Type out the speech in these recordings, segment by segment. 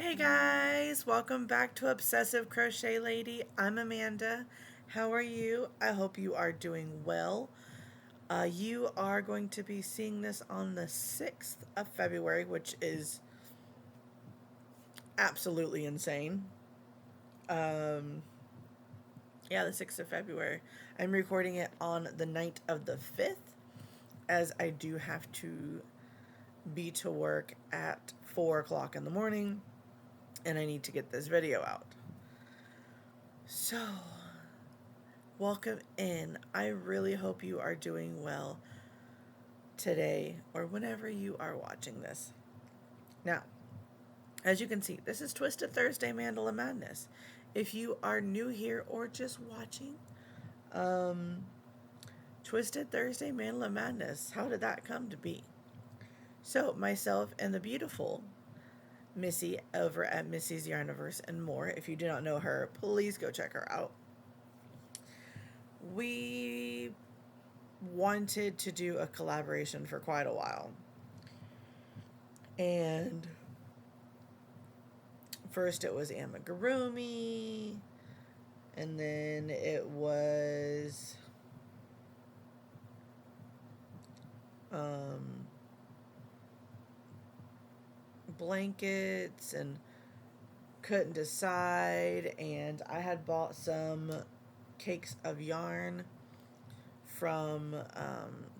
Hey guys, welcome back to Obsessive Crochet Lady. I'm Amanda. How are you? I hope you are doing well. You are going to be seeing this on the 6th of February, which is absolutely insane. Um, yeah, the 6th of February. I'm recording it on the night of the 5th, as I do have to be to work at 4 o'clock in the morning, and I need to get this video out. So, welcome in. I really hope you are doing well today or whenever you are watching this. Now, as you can see, this is Twisted Thursday Mandala Madness. If you are new here or just watching, Twisted Thursday Mandala Madness, how did that come to be? So, myself and the beautiful Missi over at Missi's Yarniverse and more. If you do not know her, please go check her out. We wanted to do a collaboration for quite a while. And first it was amigurumi, and then it was blankets, and couldn't decide. And I had bought some cakes of yarn from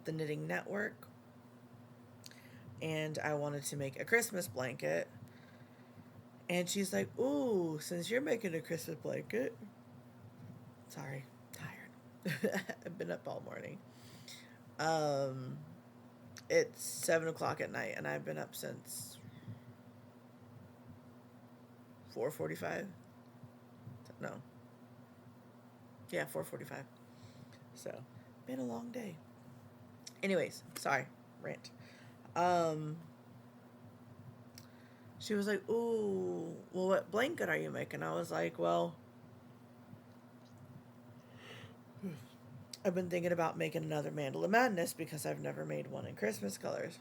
the Knitting Network, and I wanted to make a Christmas blanket. And she's like, "Ooh, since you're making a Christmas blanket," sorry, tired. I've been up all morning. It's 7 o'clock at night, and I've been up since 4:45. No, yeah, 4:45. So, been a long day. Anyways, sorry, rant. Um, she was like, "Ooh, well, what blanket are you making?" I was like, "Well, I've been thinking about making another Mandala Madness because I've never made one in Christmas colors."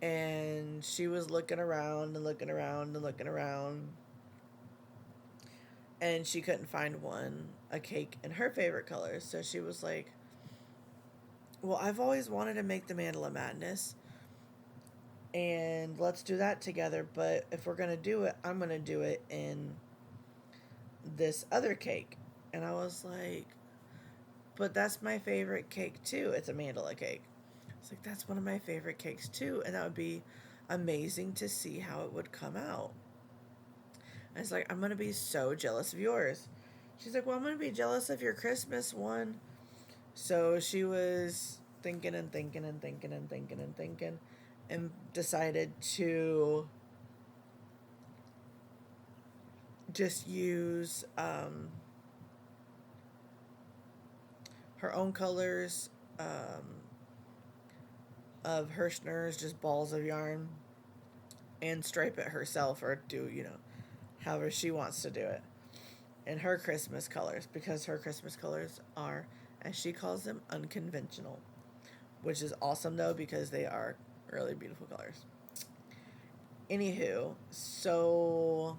And she was looking around and looking around and looking around, and she couldn't find a cake in her favorite colors. So she was like, "Well, I've always wanted to make the Mandala Madness, and let's do that together. But if we're gonna do it, I'm gonna do it in this other cake." And I was like, "But that's my favorite cake too. It's a mandala cake." It's like, "That's one of my favorite cakes too, and that would be amazing to see how it would come out." And it's like, "I'm gonna be so jealous of yours." She's like, "Well, I'm gonna be jealous of your Christmas one." So she was thinking and thinking and thinking and thinking and thinking, and decided to just use her own colors of Hirschner's, just balls of yarn, and stripe it herself, or do, however she wants to do it, in her Christmas colors, because her Christmas colors are, as she calls them, unconventional, which is awesome though, because they are really beautiful colors. Anywho, so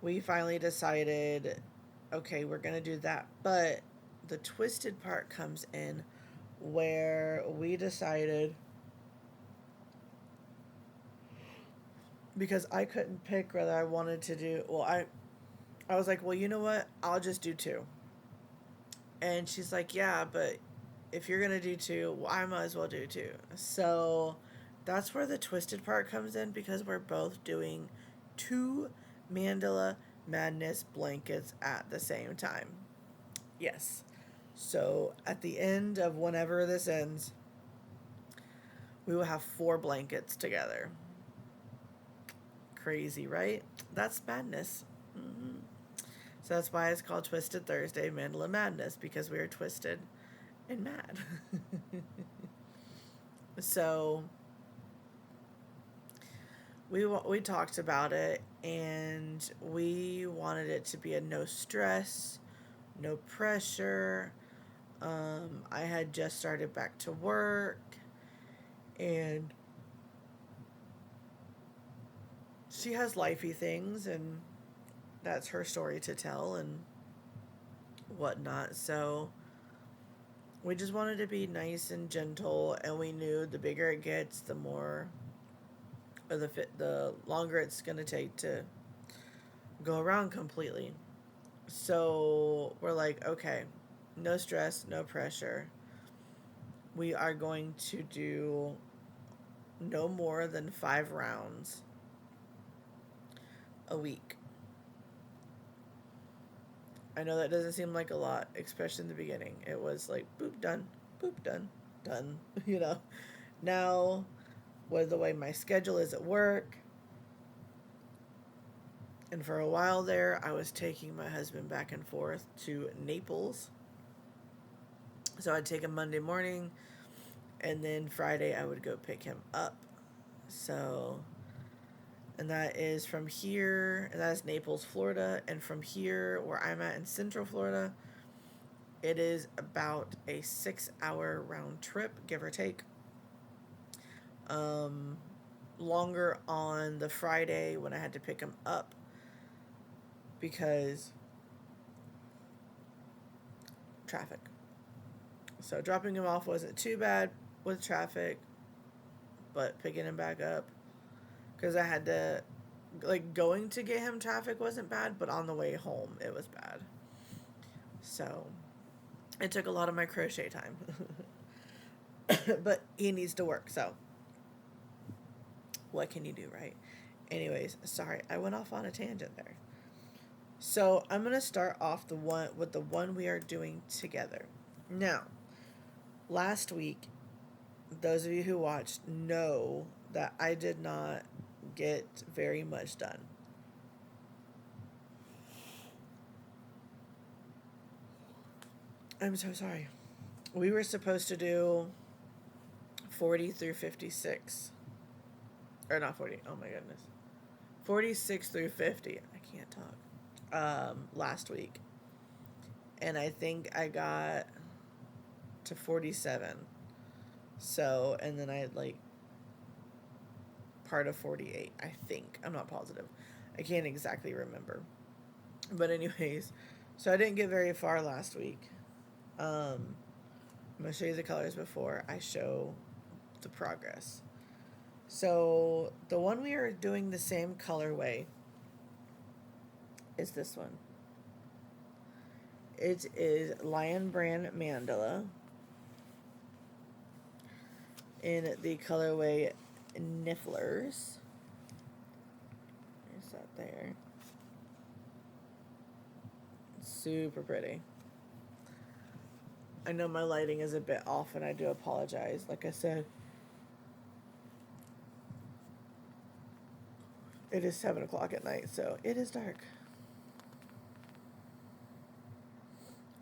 we finally decided, okay, we're gonna do that. But the twisted part comes in, where we decided, because I couldn't pick whether I wanted to do, well, I was like, "Well, you know what? I'll just do two." And she's like, "Yeah, but if you're gonna do two, well, I might as well do two." So that's where the twisted part comes in, because we're both doing two Mandala Madness blankets at the same time. Yes. So at the end of whenever this ends, we will have 4 blankets together. Crazy, right? That's madness. Mm-hmm. So that's why it's called Twisted Thursday Mandala Madness, because we are twisted and mad. So we talked about it, and we wanted it to be a no stress, no pressure. I had just started back to work, and she has lifey things, and that's her story to tell and whatnot. So we just wanted to be nice and gentle, and we knew the bigger it gets, the more, or the longer it's gonna take to go around completely. So we're like, okay, no stress, no pressure. We are going to do no more than 5 rounds a week. I know that doesn't seem like a lot, especially in the beginning. It was like, boop, done, boop, done, done, you know. Now, with the way my schedule is at work, and for a while there, I was taking my husband back and forth to Naples. So I'd take him Monday morning, and then Friday I would go pick him up. So, and that is from here, and that is Naples, Florida. And from here, where I'm at in Central Florida, it is about a 6-hour round trip, give or take. Longer on the Friday when I had to pick him up because traffic. So dropping him off wasn't too bad with traffic, but picking him back up, because I had to, like, going to get him, traffic wasn't bad, but on the way home it was bad. So it took a lot of my crochet time. But he needs to work, so what can you do, right? Anyways, sorry, I went off on a tangent there. So I'm gonna start off the one we are doing together. Now, last week, those of you who watched know that I did not get very much done. I'm so sorry. We were supposed to do 40 through 56. Or not 40. Oh my goodness. 46 through 50. I can't talk. Last week. And I think I got to 47. So, and then I had like part of 48, I think. I'm not positive. I can't exactly remember. But anyways, so I didn't get very far last week. I'm going to show you the colors before I show the progress. So the one we are doing the same colorway is this one. It is Lion Brand Mandala in the colorway Nifflers. There's that there. Super pretty. I know my lighting is a bit off, and I do apologize. Like I said, it is 7 o'clock at night, so it is dark.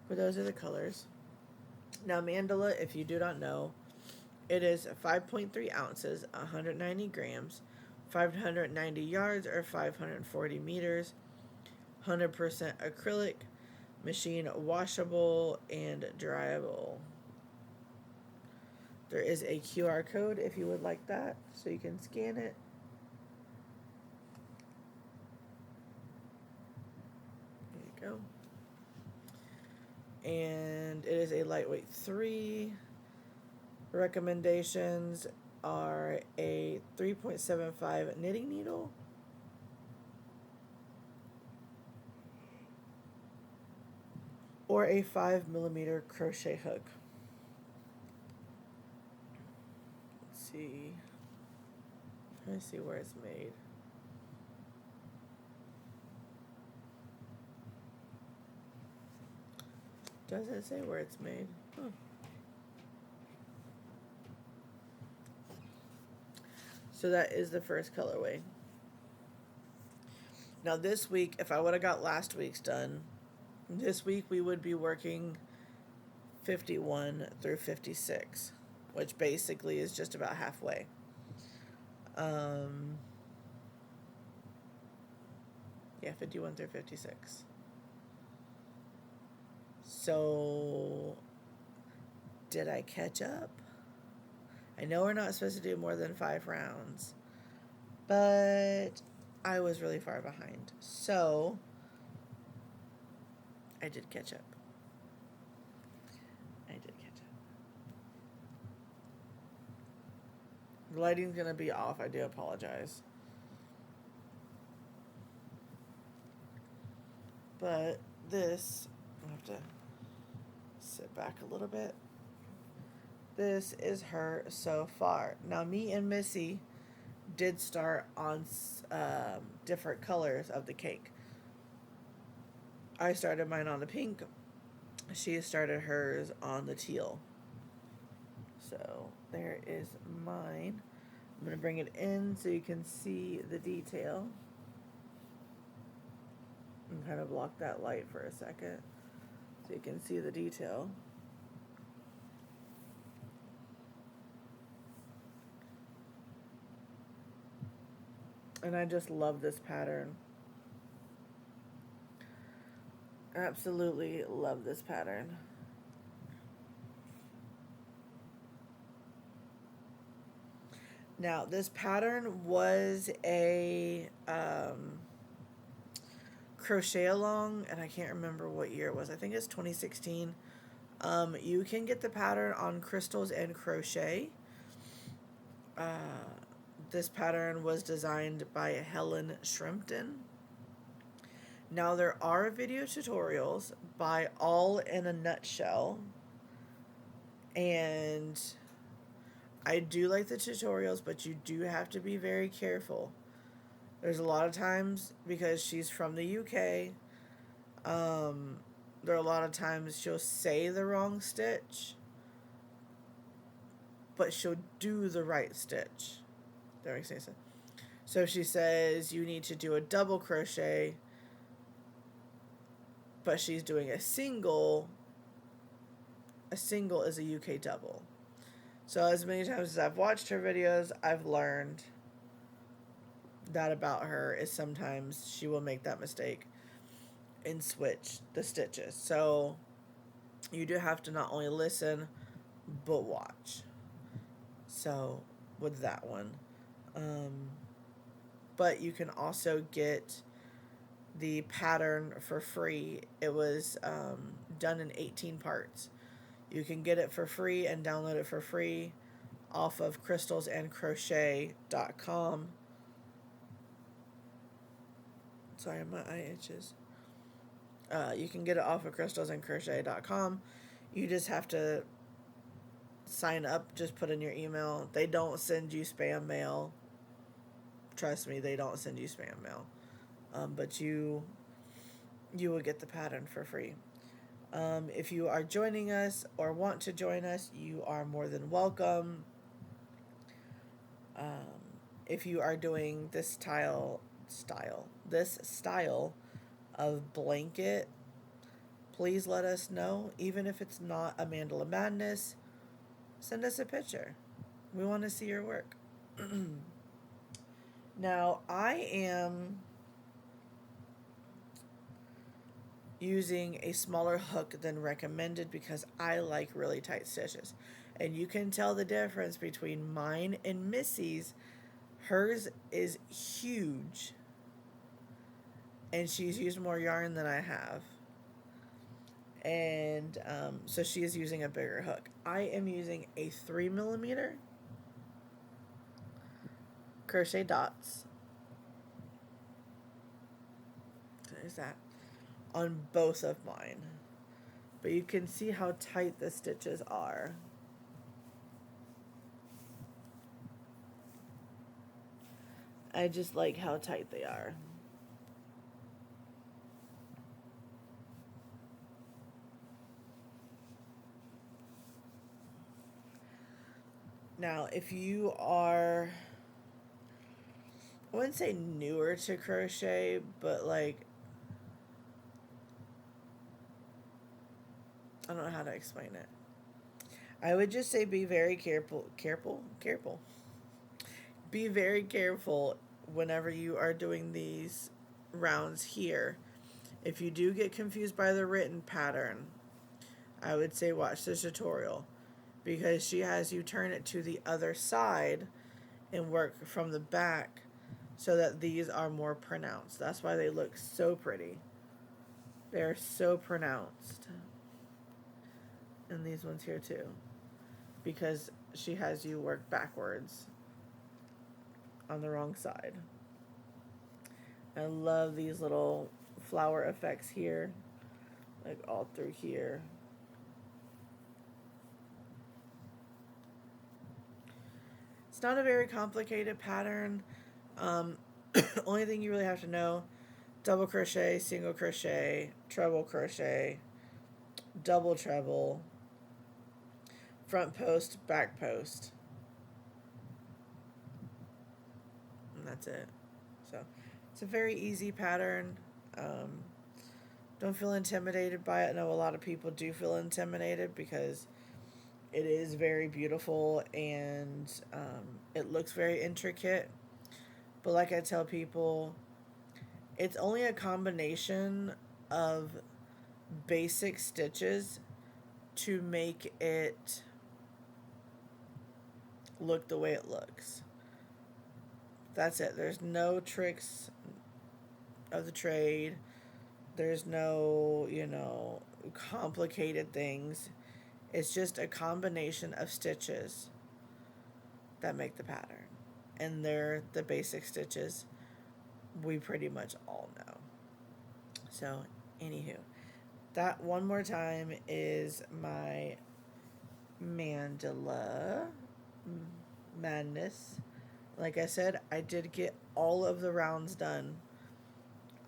But those are the colors. Now, mandala, if you do not know, it is 5.3 ounces, 190 grams, 590 yards, or 540 meters, 100% acrylic, machine washable and dryable. There is a QR code if you would like that, so you can scan it. There you go. And it is a lightweight 3. Recommendations are a 3.75 knitting needle, or a 5mm crochet hook. Let's see. Let me see where it's made. Does it say where it's made? Huh. So that is the first colorway. Now this week, if I would have got last week's done, this week we would be working 51 through 56, which basically is just about halfway. Yeah, 51 through 56. So, did I catch up? I know we're not supposed to do more than 5 rounds, but I was really far behind. So I did catch up. The lighting's going to be off. I do apologize. But this, I have to sit back a little bit. This is her so far. Now, me and Missy did start on different colors of the cake. I started mine on the pink. She started hers on the teal. So there is mine. I'm going to bring it in so you can see the detail. And kind of block that light for a second so you can see the detail. And I just love this pattern. Absolutely love this pattern. Now, this pattern was a crochet along, and I can't remember what year it was. I think it's 2016. You can get the pattern on Crystals and Crochet. This pattern was designed by Helen Shrimpton. Now, there are video tutorials by All in a Nutshell, and I do like the tutorials, but you do have to be very careful. There's a lot of times, because she's from the UK, there are a lot of times she'll say the wrong stitch, but she'll do the right stitch. That makes sense. So she says you need to do a double crochet, but she's doing a single. A single is a UK double. So as many times as I've watched her videos, I've learned that about her, is sometimes she will make that mistake and switch the stitches. So you do have to not only listen, but watch. So with that one. But you can also get the pattern for free. It was done in 18 parts. You can get it for free and download it for free off of crystalsandcrochet.com. Sorry, my eye itches. You can get it off of crystalsandcrochet.com. You just have to sign up. Just put in your email. They don't send you spam mail. Trust me, they don't send you spam mail. But you will get the pattern for free. If you are joining us or want to join us, you are more than welcome. If you are doing this style of blanket, please let us know. Even if it's not a Mandala Madness, send us a picture. We want to see your work. Now, I am using a smaller hook than recommended because I like really tight stitches. And you can tell the difference between mine and Missy's. Hers is huge, and she's used more yarn than I have. And so she is using a bigger hook. I am using a 3mm crochet dots. There's that. On both of mine. But you can see how tight the stitches are. I just like how tight they are. Now, if you are, I wouldn't say newer to crochet, but like, I don't know how to explain it. I would just say be very careful. Be very careful whenever you are doing these rounds here. If you do get confused by the written pattern, I would say watch the tutorial, because she has you turn it to the other side and work from the back so that these are more pronounced. That's why they look so pretty. They're so pronounced. And these ones here too, because she has you work backwards on the wrong side. I love these little flower effects here, like all through here. It's not a very complicated pattern. Only thing you really have to know: double crochet, single crochet, treble crochet, double treble, front post, back post, and that's it. So it's a very easy pattern. Don't feel intimidated by it. I know a lot of people do feel intimidated because it is very beautiful and it looks very intricate. But like I tell people, it's only a combination of basic stitches to make it look the way it looks. That's it. There's no tricks of the trade. There's no, complicated things. It's just a combination of stitches that make the pattern. And they're the basic stitches we pretty much all know. So, anywho, that one more time is my Mandala Madness. Like I said, I did get all of the rounds done.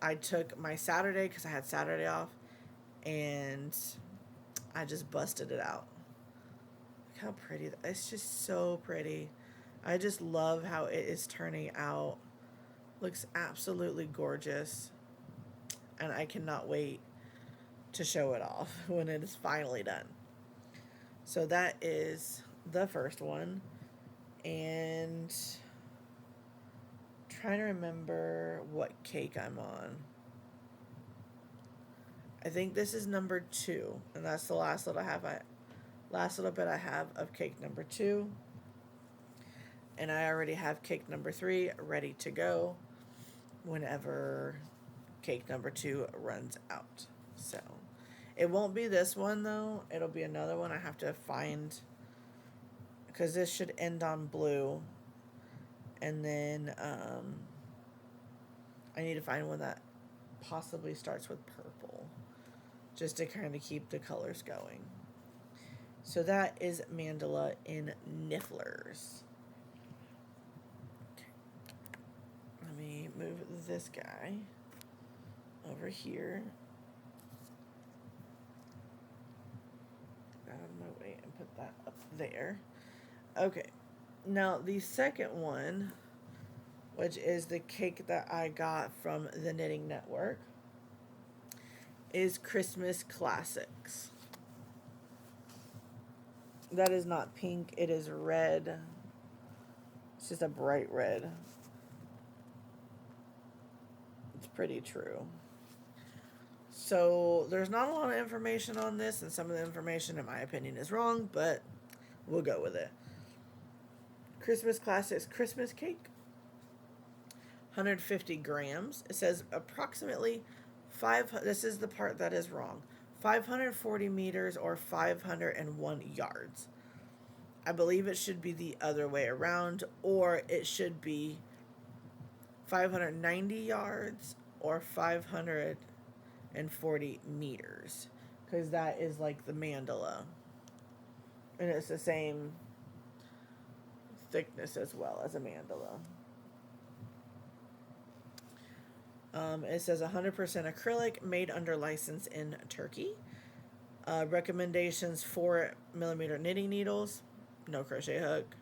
I took my Saturday because I had Saturday off, and I just busted it out. Look how pretty. It's just so pretty. I just love how it is turning out. Looks absolutely gorgeous. And I cannot wait to show it off when it is finally done. So that is the first one. And trying to remember what cake I'm on. I think this is number 2, and that's the last little bit I have of cake number 2. And I already have cake number 3 ready to go whenever cake number 2 runs out. So it won't be this one though. It'll be another one I have to find, because this should end on blue. And then I need to find one that possibly starts with purple, just to kind of keep the colors going. So that is Mandala in Nifflers. Okay. Let me move this guy over here. Out of my way and put that up there. Okay. Now the second one, which is the cake that I got from the Knitting Network, is Christmas Classics. That is not pink, it is red. It's just a bright red. It's pretty true. So there's not a lot of information on this, and some of the information, in my opinion, is wrong, but we'll go with it. Christmas Classics Christmas cake, 150 grams. It says approximately this is the part that is wrong, 540 meters or 501 yards. I believe it should be the other way around, or it should be 590 yards or 540 meters, because that is like the mandala, and it's the same thickness as well as a mandala. It says 100% acrylic, made under license in Turkey. Recommendations: 4mm knitting needles, no crochet hook,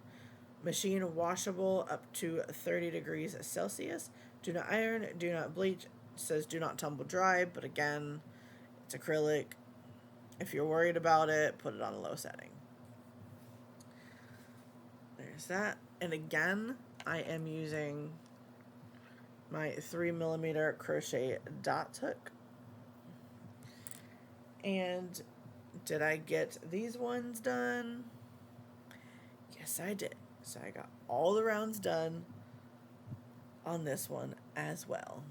machine washable up to 30 degrees Celsius. Do not iron, do not bleach. It says do not tumble dry, but again, it's acrylic. If you're worried about it, put it on a low setting. There's that. And again, I am using my 3mm crochet dot hook. And did I get these ones done? Yes, I did. So I got all the rounds done. on this one as well.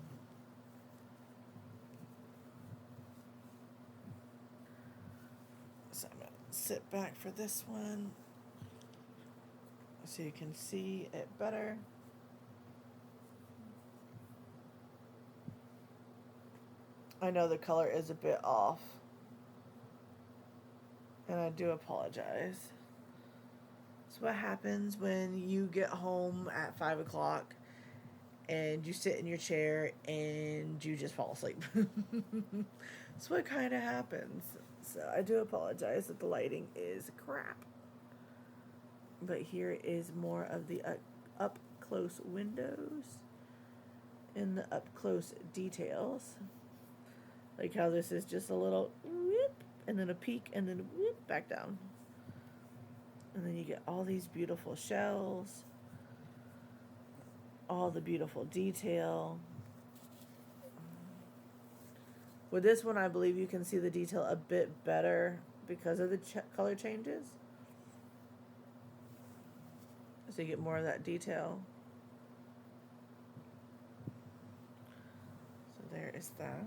So I'm going to sit back for this one so you can see it better. I know the color is a bit off, and I do apologize. It's what happens when you get home at 5 o'clock and you sit in your chair and you just fall asleep. That's what kind of happens. So I do apologize that the lighting is crap. But here is more of the up close windows and the up close details. Like how this is just a little whoop, and then a peak, and then whoop, back down. And then you get all these beautiful shells, all the beautiful detail. With this one, I believe you can see the detail a bit better because of the color changes. So you get more of that detail. So there is that.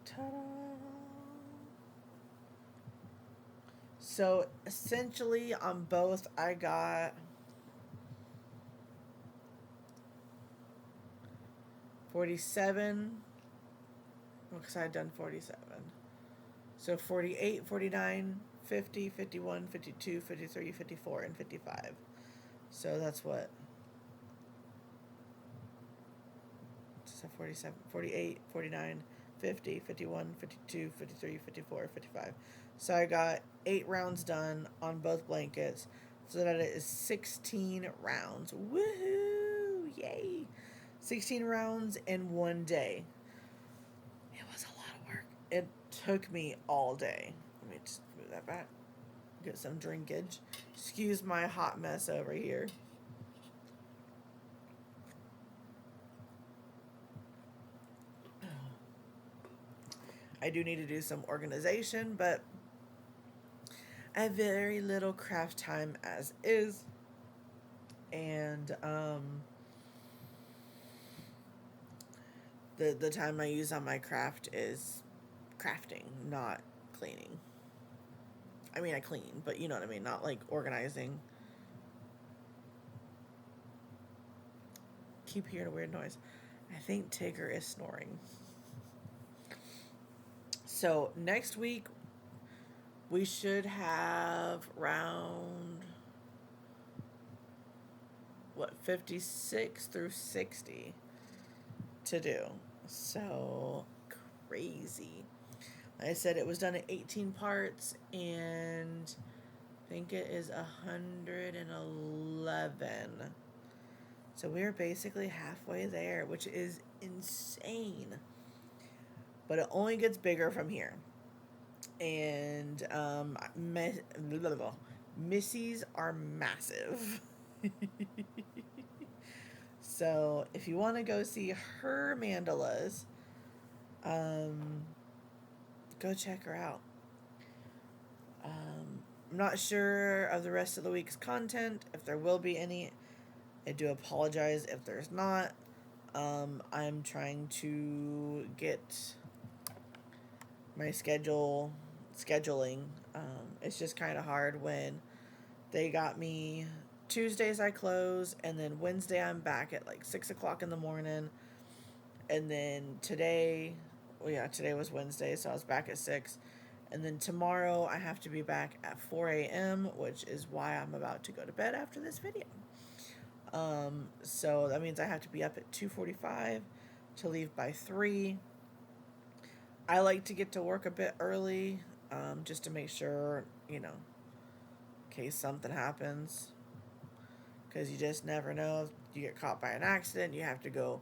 Ta-da! So essentially on both, I got 47, because I had done 47. So 48, 49, 50, 51, 52, 53, 54, and 55. So that's what? So 47, 48, 49, 50, 51, 52, 53, 54, 55. So I got 8 rounds done on both blankets. So that is 16 rounds. Woohoo! Yay! 16 rounds in one day. It was a lot of work. It took me all day. Let me just move that back. Get some drinkage. Excuse my hot mess over here. I do need to do some organization, but I have very little craft time as is. And the time I use on my craft is crafting, not cleaning. I mean, I clean, but you know what I mean, not like organizing. Keep hearing a weird noise. I think Tigger is snoring. So next week we should have round 56 through 60 to do. So crazy. Like I said, it was done in 18 parts, and I think it is 111. So we're basically halfway there, which is insane. But it only gets bigger from here. And Missi's are massive. So if you want to go see her mandalas, go check her out. I'm not sure of the rest of the week's content, if there will be any. I do apologize if there's not. I'm trying to get my scheduling. It's just kind of hard when they got me Tuesdays I close, and then Wednesday I'm back at like 6 o'clock in the morning, and then today was Wednesday, so I was back at 6, and then tomorrow I have to be back at 4 a.m., which is why I'm about to go to bed after this video. So that means I have to be up at 2:45 to leave by 3. I like to get to work a bit early, just to make sure, in case something happens, because you just never know. If you get caught by an accident, you have to go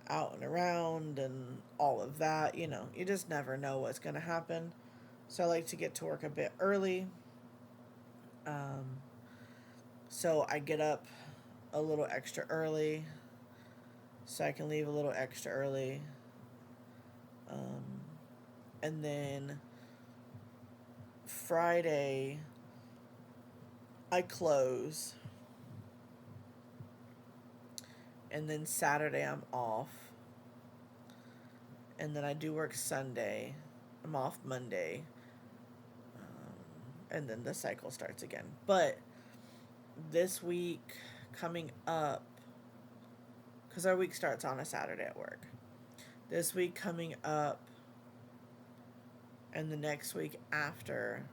out and around and all of that, you just never know what's going to happen. So I like to get to work a bit early. So I get up a little extra early so I can leave a little extra early. And then Friday I close. And then Saturday I'm off. And then I do work Sunday. I'm off Monday. And then the cycle starts again. But this week coming up, because our week starts on a Saturday at work. This week coming up and the next week after,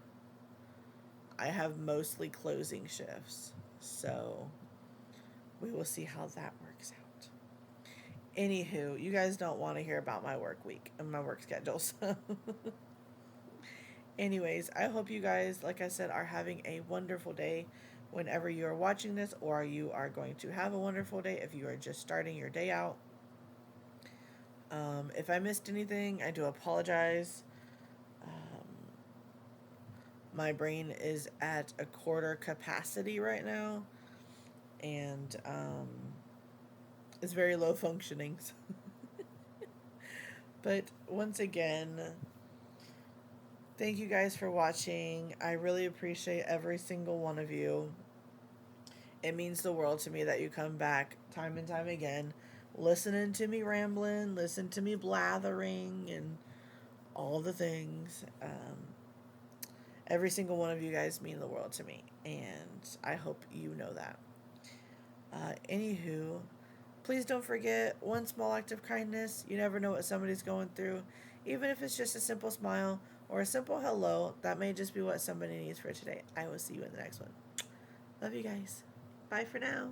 I have mostly closing shifts. So we will see how that works out. Anywho, you guys don't want to hear about my work week and my work schedule. So anyways, I hope you guys, like I said, are having a wonderful day whenever you are watching this, or you are going to have a wonderful day if you are just starting your day out. If I missed anything, I do apologize. My brain is at a quarter capacity right now, and it's very low functioning. But once again, thank you guys for watching. I really appreciate every single one of you. It means the world to me that you come back time and time again, listening to me rambling, listen to me blathering, and all the things. Every single one of you guys mean the world to me, and I hope you know that. Anywho, please don't forget, one small act of kindness. You never know what somebody's going through. Even if it's just a simple smile or a simple hello, that may just be what somebody needs for today. I will see you in the next one. Love you guys. Bye for now.